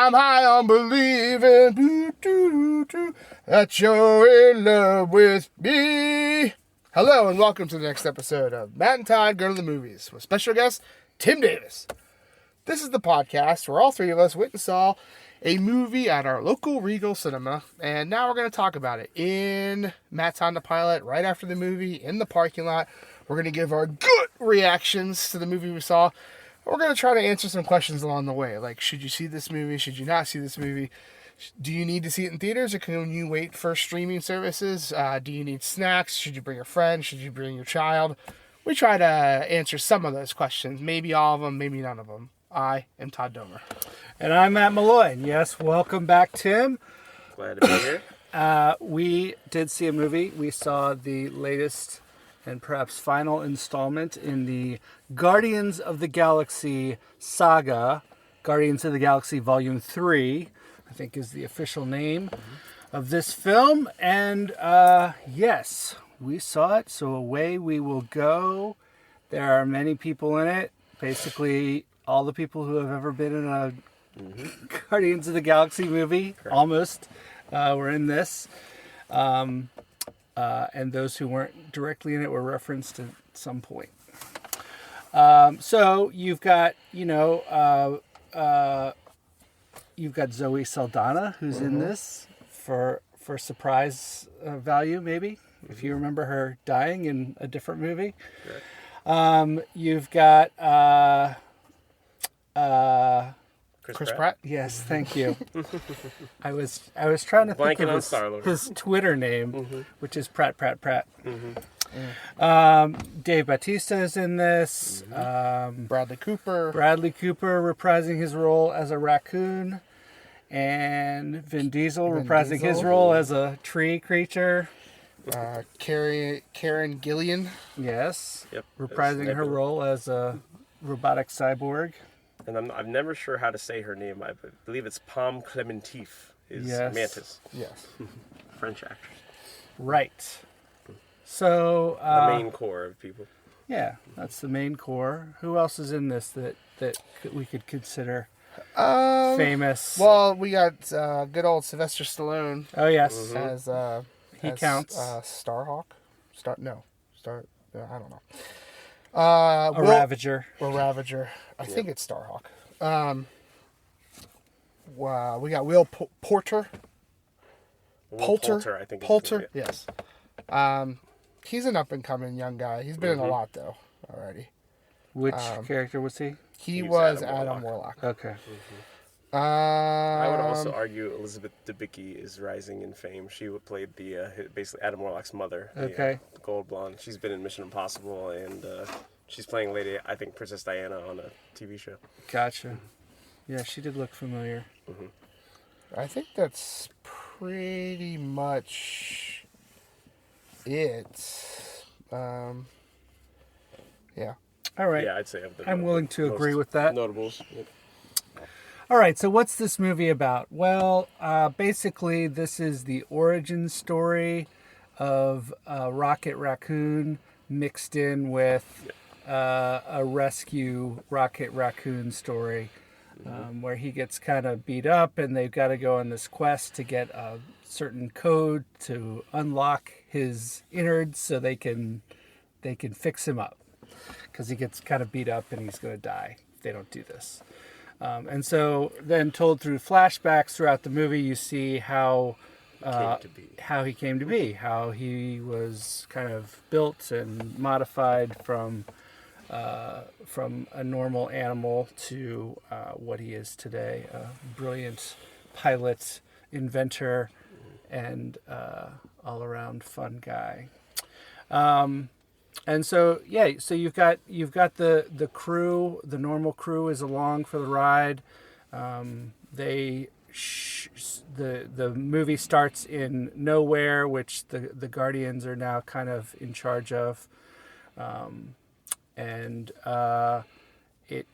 I'm high on believing that you're in love with me. Hello and welcome to the next episode of Matt and Todd Go to the Movies with special guest Tim Davis. This is the podcast where all three of us went and saw a movie at our local Regal cinema, and now we're going to talk about it in Matt's on the pilot right after the movie in the parking lot. We're going to give our good reactions to the movie we saw. We're going to try to answer some questions along the way, like should you see this movie, should you not see this movie? Do you need to see it in theaters, or can you wait for streaming services? Do you need snacks? Should you bring a friend? Should you bring your child? We try to answer some of those questions. Maybe all of them, maybe none of them. I am Todd Domer. And I'm Matt Malloy. Yes, welcome back, Tim. Glad to be here. We did see a movie. We saw the latest and perhaps final installment in the Guardians of the Galaxy saga. Guardians of the Galaxy Volume 3. I think is the official name of this film. And yes, we saw it, so away we will go. There are many people in it. Basically, all the people who have ever been in a Guardians of the Galaxy movie, correct, almost, were in this. And those who weren't directly in it were referenced at some point. So you've got, you've got Zoe Saldana, who's in this for surprise value, maybe, if you remember her dying in a different movie. Sure. You've got Chris Pratt. Yes, thank you. I was trying to think of his Twitter name, which is Pratt. Dave Bautista is in this. Bradley Cooper reprising his role as a raccoon, and Vin Diesel reprising his role as a tree creature. Karen Gillian. Yes. Yep. Reprising her role as a robotic cyborg. And I'm never sure how to say her name. I believe it's Pom Clementif is Mantis. Yes. French actress. Right. So the main core of people. Yeah, that's the main core. Who else is in this that we could consider famous? Well, we got good old Sylvester Stallone. Oh yes, as he counts. Starhawk. I don't know. Ravager. Or Ravager. I think it's Starhawk. Wow, we got Will Poulter. Poulter, I think. Poulter, yes. He's an up-and-coming young guy. He's been in a lot, though, already. Which character was he? He was Adam Warlock. Okay. I would also argue Elizabeth Debicki is rising in fame. She played basically Adam Warlock's mother. Okay. The gold blonde. She's been in Mission Impossible, and she's playing Lady, I think, Princess Diana on a TV show. Gotcha. Yeah, she did look familiar. I think that's pretty much it. Yeah. All right. Yeah, I'd say I'm willing to agree with that. Notables. Yep. All right, so what's this movie about? Well, basically, this is the origin story of Rocket Raccoon mixed in with a rescue Rocket Raccoon story where he gets kind of beat up and they've got to go on this quest to get a certain code to unlock his innards so they can fix him up because he gets kind of beat up and he's going to die if they don't do this. And so then told through flashbacks throughout the movie, you see how he came to be, how he was kind of built and modified from a normal animal to what he is today, a brilliant pilot, inventor, and all-around fun guy. And so so you've got the crew. The normal crew is along for the ride. The movie starts in nowhere, which the Guardians are now kind of in charge of, and it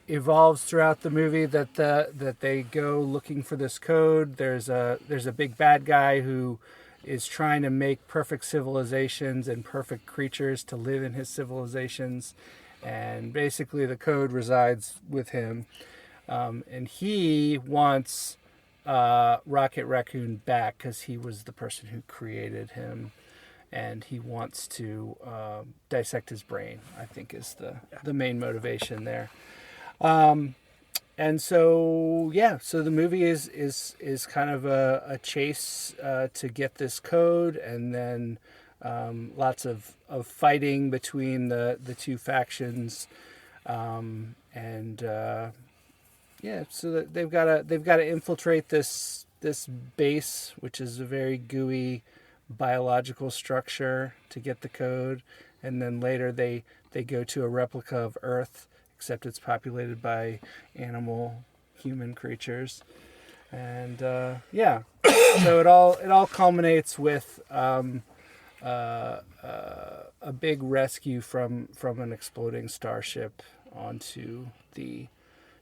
evolves throughout the movie that they go looking for this code. There's a big bad guy who is trying to make perfect civilizations and perfect creatures to live in his civilizations, and basically the code resides with him. and he wants Rocket Raccoon back because he was the person who created him, and he wants to dissect his brain, I think is the main motivation there. And so, so the movie is kind of a chase to get this code, and then lots of fighting between the two factions, so that they've got to infiltrate this base, which is a very gooey biological structure, to get the code, and then later they go to a replica of Earth, except it's populated by animal human creatures, and so it all culminates with a big rescue from an exploding starship onto the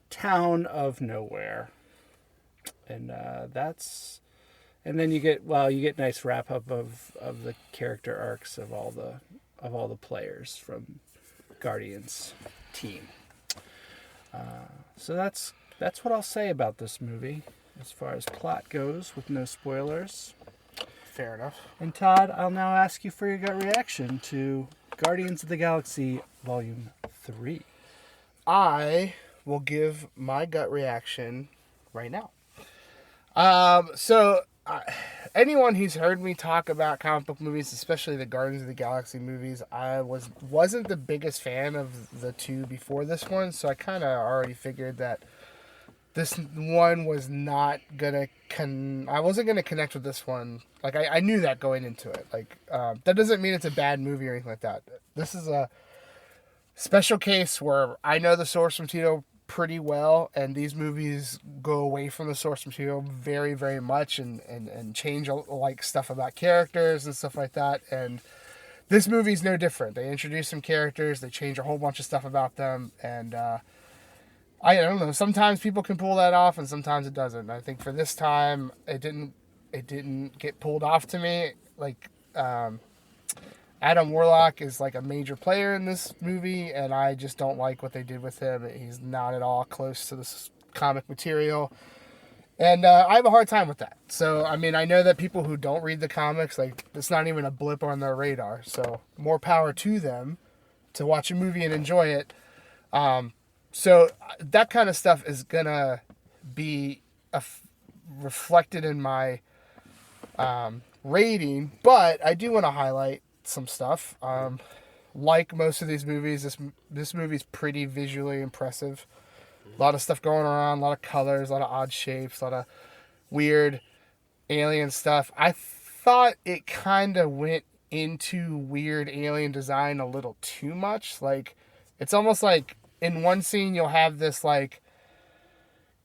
town of nowhere, and then you get nice wrap up of the character arcs of all the players from Guardians team. So that's what I'll say about this movie as far as plot goes, with no spoilers. Fair enough. And Todd, I'll now ask you for your gut reaction to Guardians of the Galaxy Volume 3. I will give my gut reaction right now. Anyone who's heard me talk about comic book movies, especially the Guardians of the Galaxy movies, I wasn't the biggest fan of the two before this one, so I kind of already figured that this one was not gonna I wasn't gonna connect with this one. Like, I knew that going into it. Like, that doesn't mean it's a bad movie or anything like that. This is a special case where I know the source material pretty well, and these movies go away from the source material very, very much, and change like stuff about characters and stuff like that. And this movie's no different. They introduce some characters, they change a whole bunch of stuff about them, and I don't know. Sometimes people can pull that off, and sometimes it doesn't. I think for this time, it didn't get pulled off to me. Like, Adam Warlock is like a major player in this movie, and I just don't like what they did with him. He's not at all close to this comic material, and I have a hard time with that. So, I mean, I know that people who don't read the comics, like, it's not even a blip on their radar. So, more power to them to watch a movie and enjoy it. So that kind of stuff is gonna be reflected in my rating, but I do want to highlight some stuff. Like most of these movies, this movie's pretty visually impressive. A lot of stuff going on, a lot of colors, a lot of odd shapes, a lot of weird alien stuff. I thought it kind of went into weird alien design a little too much. Like, it's almost like in one scene you'll have this like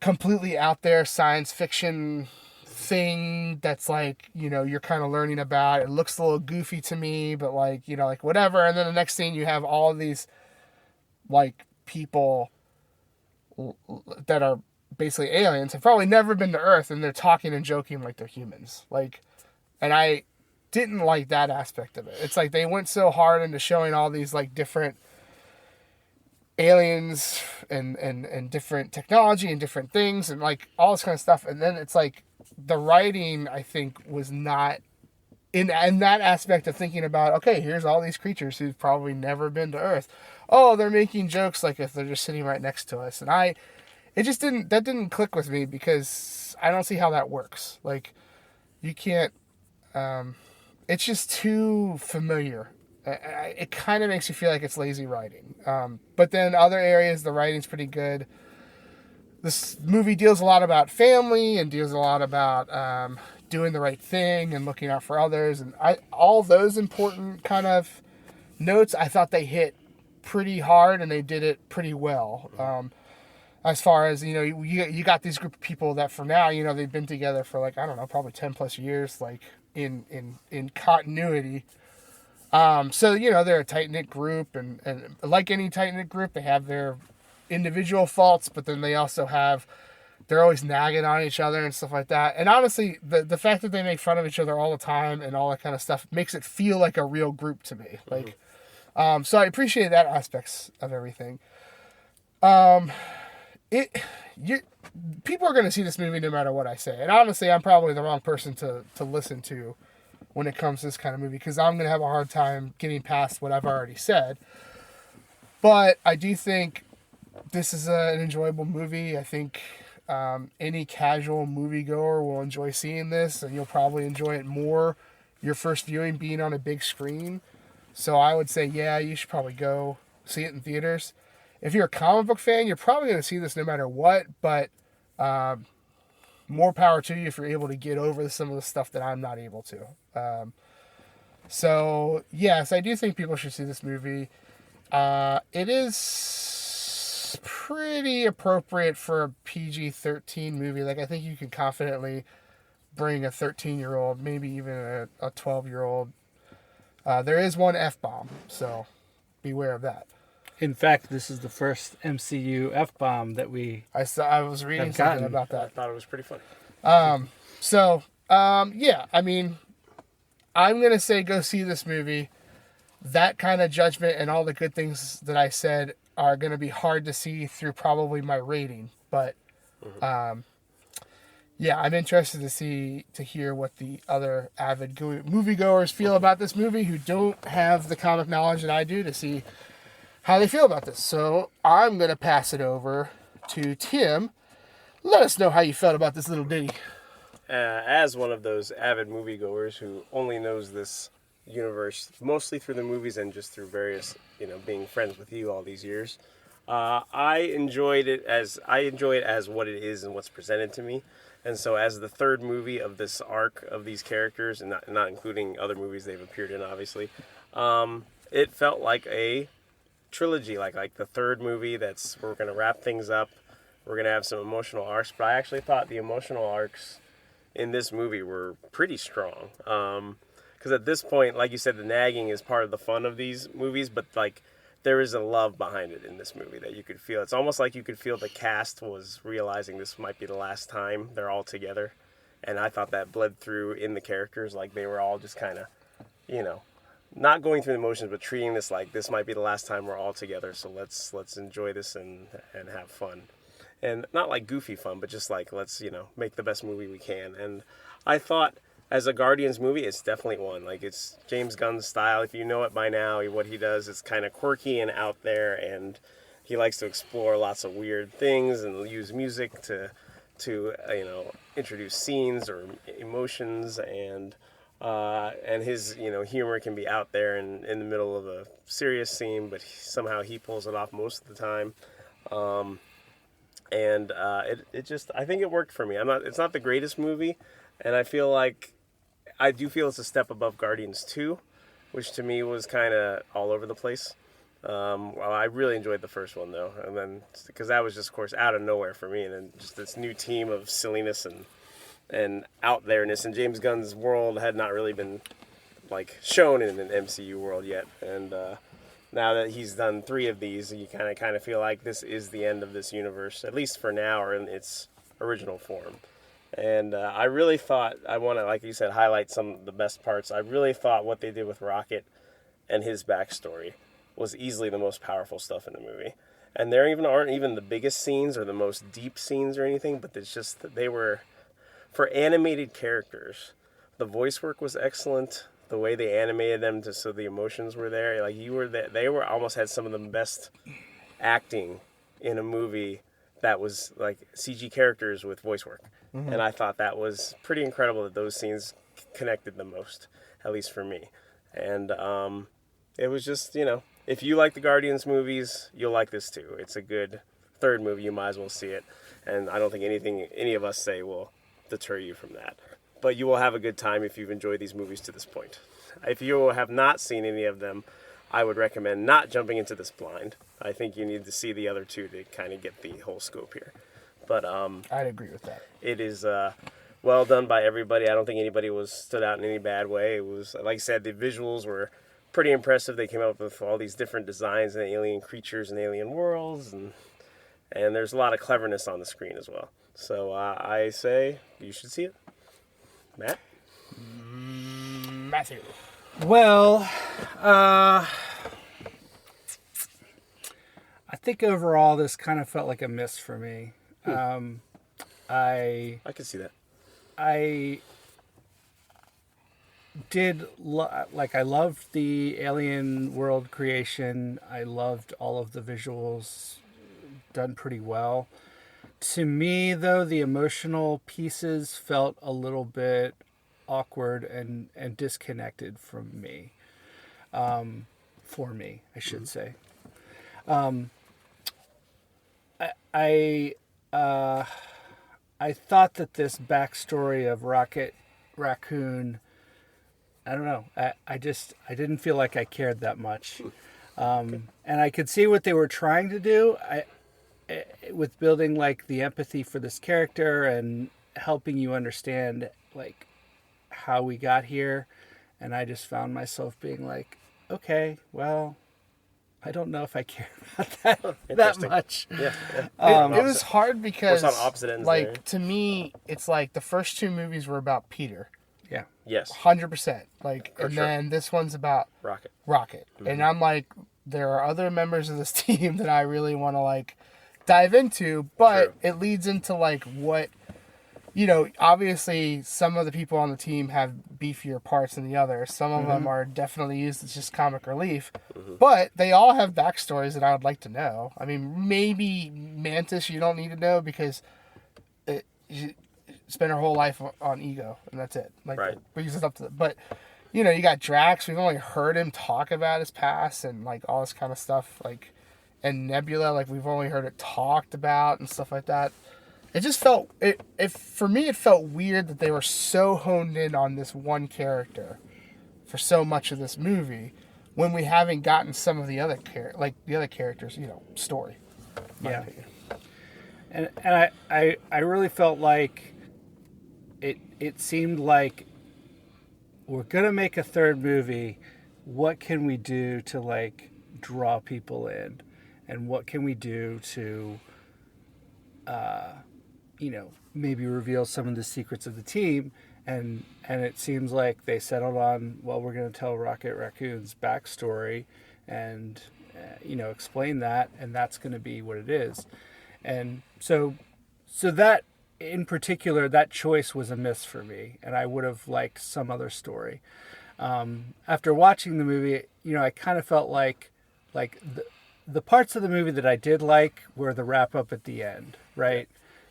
completely out there science fiction thing that's like, you know, you're kind of learning about. It looks a little goofy to me, but like, you know, like whatever. And then the next scene you have all of these like people that are basically aliens, have probably never been to Earth, and they're talking and joking like they're humans. Like, and I didn't like that aspect of it. It's like they went so hard into showing all these like different aliens and different technology and different things and like all this kind of stuff, and then it's like the writing, I think, was not in that aspect of thinking about, okay, here's all these creatures who've probably never been to Earth. Oh, they're making jokes like if they're just sitting right next to us, and it just didn't click with me, because I don't see how that works. Like, you can't. It's just too familiar. It kind of makes you feel like it's lazy writing. But then other areas, the writing's pretty good. This movie deals a lot about family and deals a lot about doing the right thing and looking out for others. And all those important kind of notes, I thought they hit pretty hard, and they did it pretty well. As far as, you know, you got these group of people that for now, you know, they've been together for like, I don't know, probably 10 plus years, like in continuity. So, you know, they're a tight-knit group, and like any tight-knit group, they have their individual faults, but then they also they're always nagging on each other and stuff like that. And honestly, the fact that they make fun of each other all the time and all that kind of stuff makes it feel like a real group to me. Like, so I appreciate that aspects of everything. people are going to see this movie no matter what I say. And honestly, I'm probably the wrong person to listen to when it comes to this kind of movie, because I'm going to have a hard time getting past what I've already said. But I do think this is an enjoyable movie. I think any casual moviegoer will enjoy seeing this, and you'll probably enjoy it more your first viewing being on a big screen. So I would say, yeah, you should probably go see it in theaters. If you're a comic book fan, you're probably going to see this no matter what, but more power to you if you're able to get over some of the stuff that I'm not able to. So, yes, I do think people should see this movie. It is pretty appropriate for a PG-13 movie. Like, I think you can confidently bring a 13-year-old, maybe even a 12-year-old. There is one F-bomb, so beware of that. In fact, this is the first MCU F-bomb that I was reading something about that. I thought it was pretty funny. Yeah, I mean, I'm going to say go see this movie. That kind of judgment and all the good things that I said are going to be hard to see through probably my rating. But, yeah, I'm interested to hear what the other avid moviegoers feel about this movie who don't have the comic knowledge that I do, to see how they feel about this. So I'm going to pass it over to Tim. Let us know how you felt about this little ditty. As one of those avid moviegoers who only knows this universe mostly through the movies and just through various, being friends with you all these years, I enjoy it as what it is and what's presented to me. And so as the third movie of this arc of these characters, and not including other movies they've appeared in, obviously, it felt like a trilogy, like the third movie we're going to wrap things up. We're going to have some emotional arcs, but I actually thought the emotional arcs in this movie were pretty strong. Because at this point, like you said, the nagging is part of the fun of these movies, but there is a love behind it in this movie that you could feel. It's almost like you could feel the cast was realizing this might be the last time they're all together. And I thought that bled through in the characters, like they were all just kind of, not going through the motions, but treating this like this might be the last time we're all together. So let's enjoy this and have fun. And not like goofy fun, but just like let's, make the best movie we can. And I thought as a Guardians movie, it's definitely one. Like, it's James Gunn's style. If you know it by now, what he does is kind of quirky and out there, and he likes to explore lots of weird things and use music to introduce scenes or emotions, and his humor can be out there and in the middle of a serious scene, but somehow he pulls it off most of the time. I think it worked for me. It's not the greatest movie, and I do feel it's a step above Guardians 2, which to me was kind of all over the place. I really enjoyed the first one, though, and then because that was just, of course, out of nowhere for me, and then just this new team of silliness and out there-ness, and James Gunn's world had not really been shown in an MCU world yet, and now that he's done 3 of these, you kind of feel like this is the end of this universe, at least for now, or in its original form. And I really thought, I want to, like you said, highlight some of the best parts. I really thought what they did with Rocket and his backstory was easily the most powerful stuff in the movie. And there aren't even the biggest scenes or the most deep scenes or anything, but it's just that they were, for animated characters, the voice work was excellent. The way they animated them, so the emotions were there. They almost had some of the best acting in a movie that was like CG characters with voice work. Mm-hmm. And I thought that was pretty incredible that those scenes connected the most, at least for me. And it was just, if you like the Guardians movies, you'll like this too. It's a good third movie. You might as well see it. And I don't think anything any of us say will deter you from that. But you will have a good time if you've enjoyed these movies to this point. If you have not seen any of them, I would recommend not jumping into this blind. I think you need to see the other 2 to kind of get the whole scope here. But I'd agree with that. It is well done by everybody. I don't think anybody stood out in any bad way. It was, like I said, the visuals were pretty impressive. They came up with all these different designs and alien creatures and alien worlds, and there's a lot of cleverness on the screen as well. So I say you should see it. Matt? Matthew. Well, I think overall this kind of felt like a miss for me. I can see that. I did I loved the alien world creation. I loved all of the visuals, done pretty well. To me, though, the emotional pieces felt a little bit awkward and disconnected from me. For me, I should say. I thought that this backstory of Rocket Raccoon, I don't know. I didn't feel like I cared that much. And I could see what they were trying to do. With building like the empathy for this character and helping you understand like how we got here. And I just found myself being like, okay, well, I don't know if I care about that much. Yeah. It was hard because, We're on opposite ends like, there. to me, it's like the first two movies were about Peter. Yeah. Yes. 100%. Like, For and sure. then this one's about Rocket. Rocket. And I'm like, there are other members of this team that I really want to, like, dive into, but True. it leads into, like, what, you know, obviously some of the people on the team have beefier parts than the others. Some of them are definitely used as just comic relief, but they all have backstories that I would like to know. I mean, maybe Mantis you don't need to know because you spend her whole life on Ego, and that's it. Like, Right. because it's up to but, you know, you got Drax. We've only heard him talk about his past and, like, all this kind of stuff, like, and Nebula, like, we've only heard it talked about and stuff like that. It just felt, for me, it felt weird that they were so honed in on this one character for so much of this movie when we haven't gotten some of the other characters, you know, story. in my Yeah. opinion. And I really felt like it seemed like we're going to make a third movie. What can we do to, like, draw people in? And what can we do to, you know, maybe reveal some of the secrets of the team? And it seems like they settled on, well, we're going to tell Rocket Raccoon's backstory and, you know, explain that. And that's going to be what it is. And so that, in particular, that choice was a miss for me. And I would have liked some other story. After watching the movie, you know, I kind of felt like the parts of the movie that I did like were the wrap up at the end, right?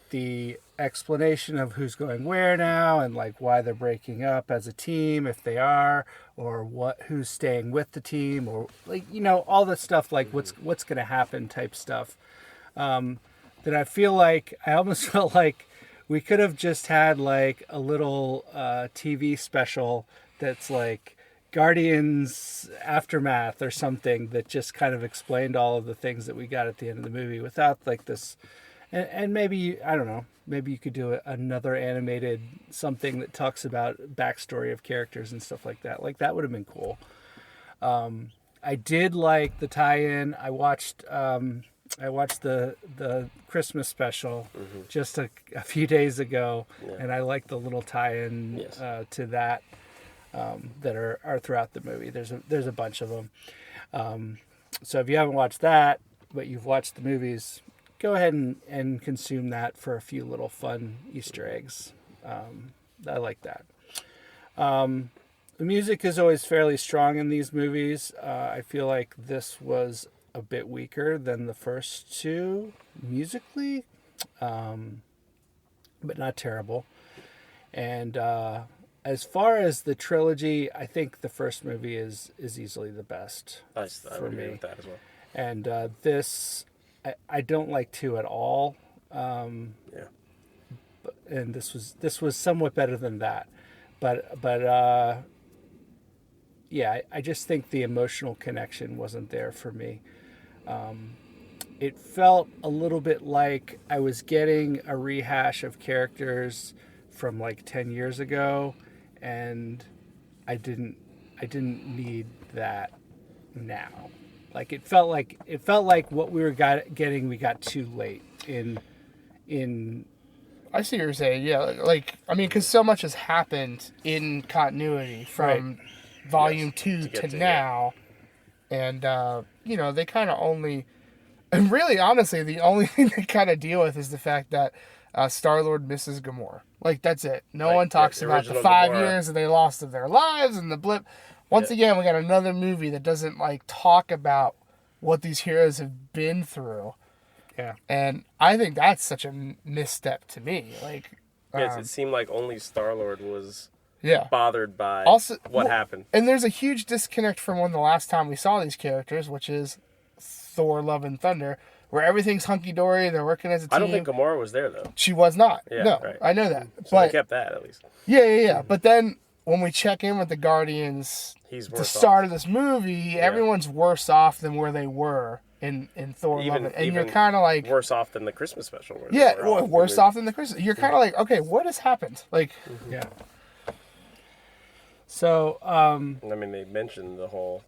The explanation of who's going where now and, like, why they're breaking up as a team, if they are, or who's staying with the team, or, like, you know, all this stuff, like what's going to happen type stuff. That I feel like I almost felt like we could have just had, like, a little TV special that's like Guardians Aftermath or something that just kind of explained all of the things that we got at the end of the movie without, like, this. And maybe, I don't know, maybe you could do another animated something that talks about backstory of characters and stuff like that. Like, that would have been cool. I did like the tie-in. I watched the Christmas special just a few days ago, and I like the little tie-in to that that are throughout the movie. There's a bunch of them. So if you haven't watched that, but you've watched the movies, go ahead and consume that for a few little fun Easter eggs. I like that. The music is always fairly strong in these movies. I feel like this was a bit weaker than the first two musically, but not terrible. And as far as the trilogy, I think the first movie is easily the best I for would agree me. with that as well. And this, I don't like 2 at all. And this was somewhat better than that, but yeah, I just think the emotional connection wasn't there for me. It felt a little bit like I was getting a rehash of characters from, like, 10 years ago, and I didn't need that now. Like, it felt like what we were getting we got too late in. I see what you're saying. Yeah, like, I mean, because so much has happened in continuity from Volume 2 to to now, and you know, they kind of only. And really, honestly, the only thing they kind of deal with is the fact that Star-Lord misses Gamora. Like, that's it. No one talks the about the original 5 Gamora. years that they lost of their lives and the blip. Once again, we got another movie that doesn't, like, talk about what these heroes have been through. Yeah. And I think that's such a misstep to me. Like, Yes, it seemed like only Star-Lord was yeah. bothered by Also, what happened. And there's a huge disconnect from when the last time we saw these characters, which is Thor, Love, and Thunder, where everything's hunky-dory, they're working as a team. I don't think Gamora was there, though. She was not. Yeah, no, right. I know that. So they kept that, at least. Yeah. But then when we check in with the Guardians, He's the worse start off. of this movie, everyone's worse off than where they were in Thor, Love, and you're kind of like... worse off than the Christmas special. Where Yeah, they were all worse really- off than the Christmas. You're kind of like, okay, what has happened? Like... Yeah. So, I mean, they mentioned the whole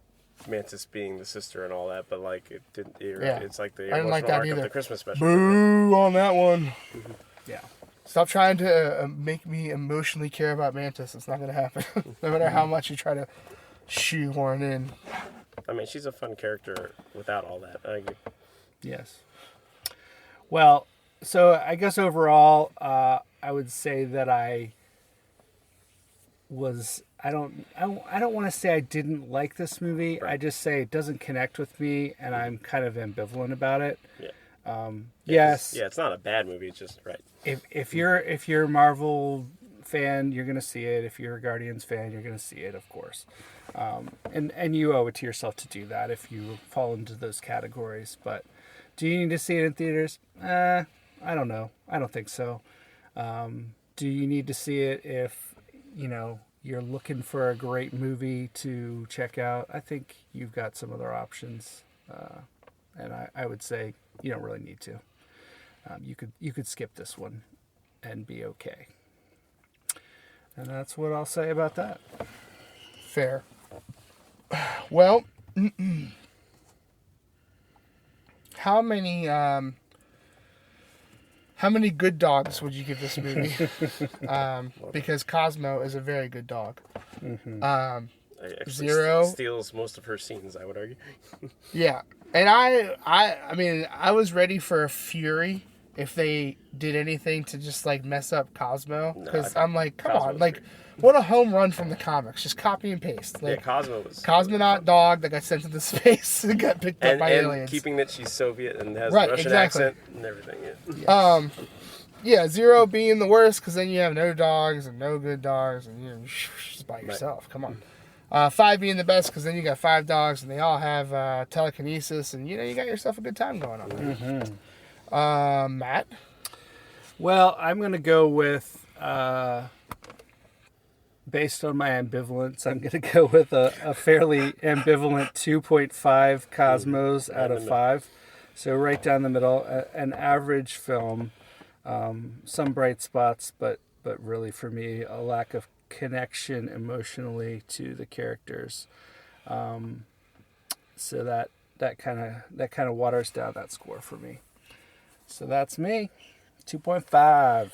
Mantis being the sister and all that, but like it didn't. It's like the I didn't like emotional that arc either. of the Christmas special. Boo on that one. yeah. Stop trying to make me emotionally care about Mantis. It's not going to happen. No matter how much you try to shoehorn in. I mean, she's a fun character without all that. I agree. Yes. Well, so I guess overall, I would say that I don't want to say I didn't like this movie. Right. I just say it doesn't connect with me, and I'm kind of ambivalent about it. Yeah. Yes. Yeah, it's not a bad movie. It's just right. If you're a Marvel fan, you're gonna see it. If you're a Guardians fan, you're gonna see it, of course. And you owe it to yourself to do that if you fall into those categories. But do you need to see it in theaters? I don't know. I don't think so. Do you need to see it if you're looking for a great movie to check out? I think you've got some other options, and I would say you don't really need to. You could skip this one and be okay. And that's what I'll say about that. Fair. Well, how many good dogs would you give this movie? Because Cosmo is a very good dog. Mm-hmm. Actually 0 steals most of her scenes, I would argue. Yeah, and I mean, I was ready for a fury if they did anything to just like mess up Cosmo, because I'm like, come Cosmo's on, like, great. what a home run from the comics, just copy and paste. Like, Yeah, Cosmo was Cosmonaut dog that got sent into space and got picked up by and aliens. keeping that she's Soviet and has Right, a Russian exactly. accent and everything. Yeah. Yeah, 0 being the worst, because then you have no dogs and no good dogs, and you're just by yourself. Come on. 5 being the best, because then you got 5 dogs, and they all have telekinesis, and you got yourself a good time going on there. Mm-hmm. Matt? Well, I'm going to go with, based on my ambivalence, I'm going to go with a fairly ambivalent 2.5 Cosmos out of 5. So right down the middle, an average film, some bright spots, but really for me, a lack of connection emotionally to the characters. So that kind of waters down that score for me. So that's me. 2.5.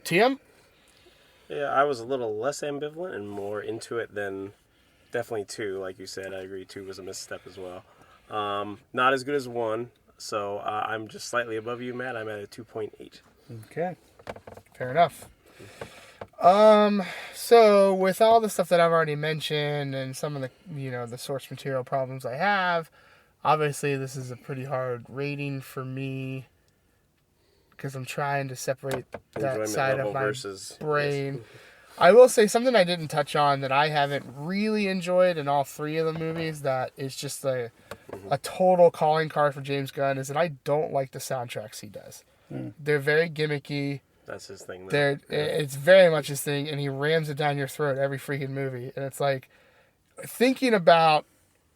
Tim? Yeah, I was a little less ambivalent and more into it than definitely 2. Like you said, I agree 2 was a misstep as well. Not as good as 1, so I'm just slightly above you, Matt. I'm at a 2.8. Okay. Fair enough. So with all the stuff that I've already mentioned and some of the, the source material problems I have, obviously this is a pretty hard rating for me because I'm trying to separate that Enjoyment side level of my versus brain. I will say something I didn't touch on that I haven't really enjoyed in all 3 of the movies that is just a total calling card for James Gunn is that I don't like the soundtracks he does. They're very gimmicky. That's his thing. Though. It's very much his thing, and he rams it down your throat every freaking movie. And it's like, thinking about,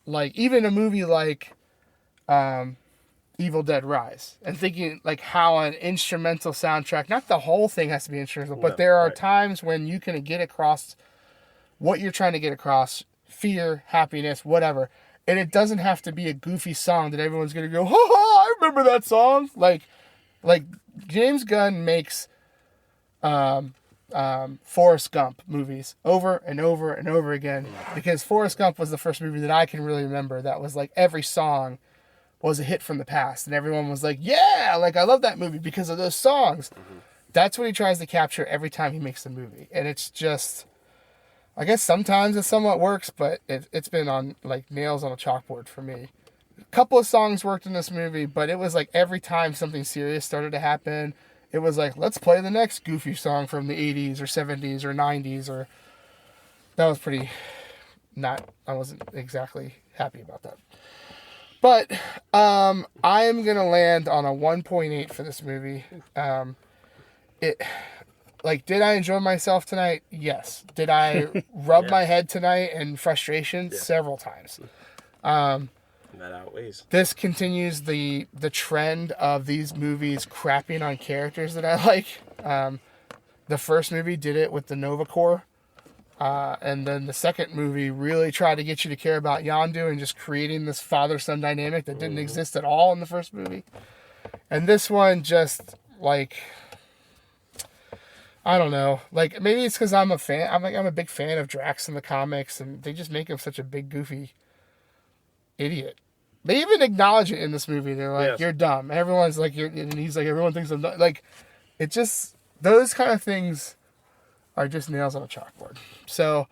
like, even a movie like Evil Dead Rise, and thinking, like, how an instrumental soundtrack, not the whole thing has to be instrumental, but there are times when you can get across what you're trying to get across, fear, happiness, whatever, and it doesn't have to be a goofy song that everyone's going to go, ha ha, I remember that song. Like James Gunn makes Forrest Gump movies over and over and over again, because Forrest Gump was the first movie that I can really remember that was like every song was a hit from the past, and everyone was like, yeah, like I love that movie because of those songs. That's what he tries to capture every time he makes a movie, and it's just, I guess sometimes it somewhat works, but it's been on like nails on a chalkboard for me. A couple of songs worked in this movie, but it was like every time something serious started to happen, it was like, let's play the next goofy song from the 80s or 70s or 90s, or that was pretty I wasn't exactly happy about that. But I am going to land on a 1.8 for this movie. Did I enjoy myself tonight? Yes. Did I rub my head tonight in frustration? Yeah. Several times. That outweighs. This continues the trend of these movies crapping on characters that I like. The first movie did it with the Nova Corps. And then the second movie really tried to get you to care about Yondu and just creating this father-son dynamic that didn't exist at all in the first movie. And this one just, like, I don't know. Like, maybe it's because I'm a fan. I'm a big fan of Drax in the comics, and they just make him such a big, goofy idiot. They even acknowledge it in this movie. They're like, You're dumb. Everyone's like, and he's like, everyone thinks I'm dumb. Like, it just, those kind of things are just nails on a chalkboard. So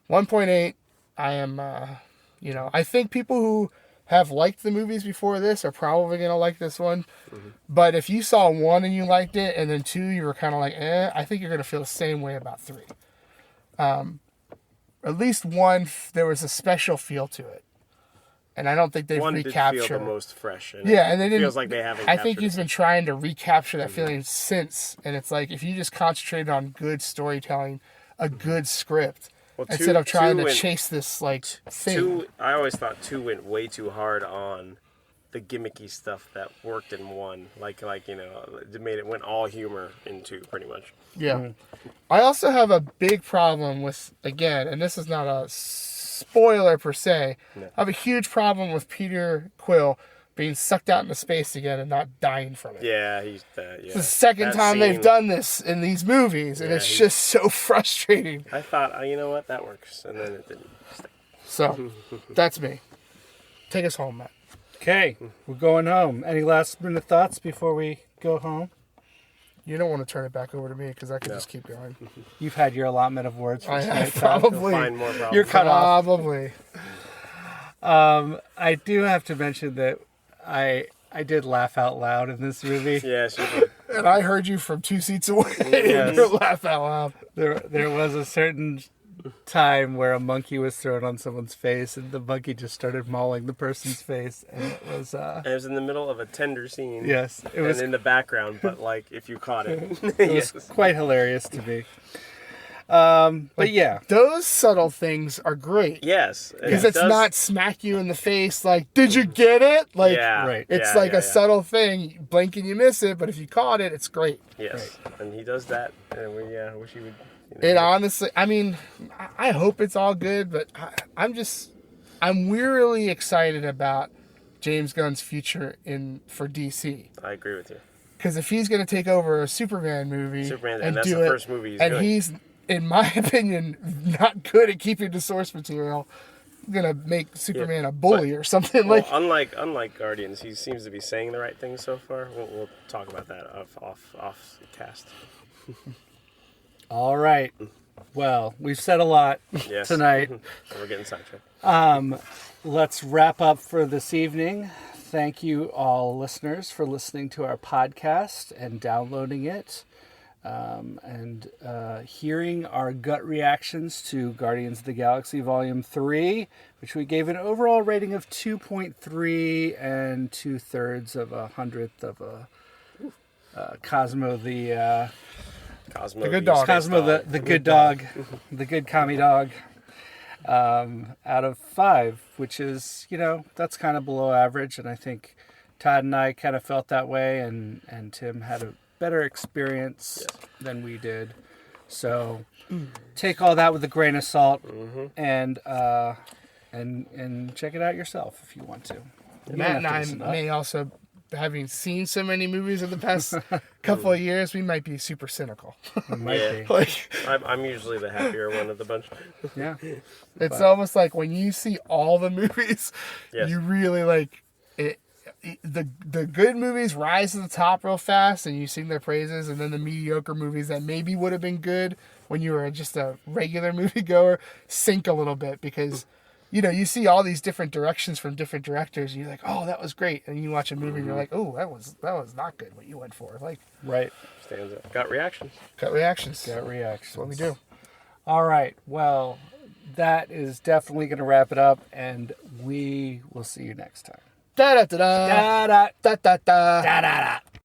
1.8, I am, I think people who have liked the movies before this are probably going to like this one. Mm-hmm. But if you saw 1 and you liked it, and then 2, you were kind of like, I think you're going to feel the same way about 3. At least 1, there was a special feel to it. And I don't think they've recaptured. 1 did feel the most fresh. And and they didn't. Feels like they haven't. I think he's been trying to recapture that feeling since, and it's like if you just concentrated on good storytelling, a good script, instead of trying to chase this like thing. I always thought 2 went way too hard on the gimmicky stuff that worked in 1. It went all humor in 2, pretty much. Yeah. Mm-hmm. I also have a big problem with, again, and this is not a spoiler per se. No. I have a huge problem with Peter Quill being sucked out into space again and not dying from it. Yeah, he's It's the second time they've done this in these movies, and it's just so frustrating. I thought, you know what, that works, and then it didn't. So, that's me. Take us home, Matt. Okay, we're going home. Any last minute thoughts before we go home? You don't want to turn it back over to me because I can just keep going. You've had your allotment of words for tonight. Probably. Find more problems. You're cut off. Probably. I do have to mention that I did laugh out loud in this movie. Yes, you did. And I heard you from 2 seats away. Yes. You laugh out loud. There was a certain time where a monkey was thrown on someone's face, and the monkey just started mauling the person's face, and it was. And it was in the middle of a tender scene. Yes, it was in the background, but like if you caught it, it was quite hilarious to me. But yeah, those subtle things are great. Yes, because it's not smack you in the face like, did you get it? Like, right. It's like a subtle thing. You blink and you miss it, but if you caught it, it's great. Yes, right. And he does that, and we wish he would. It honestly, I mean, I hope it's all good, but I'm wearily excited about James Gunn's future for DC. I agree with you. Because if he's going to take over a Superman movie, and that's the first movie he's doing. He's, in my opinion, not good at keeping the source material, going to make Superman a bully or something like. Unlike Guardians, he seems to be saying the right things so far. We'll talk about that off cast. All right. Well, we've said a lot tonight. We're getting sidetracked. Let's wrap up for this evening. Thank you all listeners for listening to our podcast and downloading it and hearing our gut reactions to Guardians of the Galaxy Volume 3, which we gave an overall rating of 2.3 and 2/3 of a hundredth of a Cosmo the good dog. Cosmo the good dog, the good commie dog, out of 5, which is, that's kind of below average. And I think Todd and I kind of felt that way, and Tim had a better experience than we did. So take all that with a grain of salt, and check it out yourself if you want to. Matt and I may also, having seen so many movies in the past couple of years, we might be super cynical. Be. I'm usually the happier one of the bunch. Yeah. It's almost like when you see all the movies, you really like it. the good movies rise to the top real fast, and you sing their praises, and then the mediocre movies that maybe would have been good when you were just a regular moviegoer sink a little bit because, you see all these different directions from different directors, and you're like, oh, that was great, and you watch a movie, and you're like, oh, that was not good what you went for. Like, Right. Stands up. Got reactions. got reactions. Got reactions. That's what we do. All right. Well, that is definitely going to wrap it up, and we will see you next time. Da da da da Da da da da da. da da da.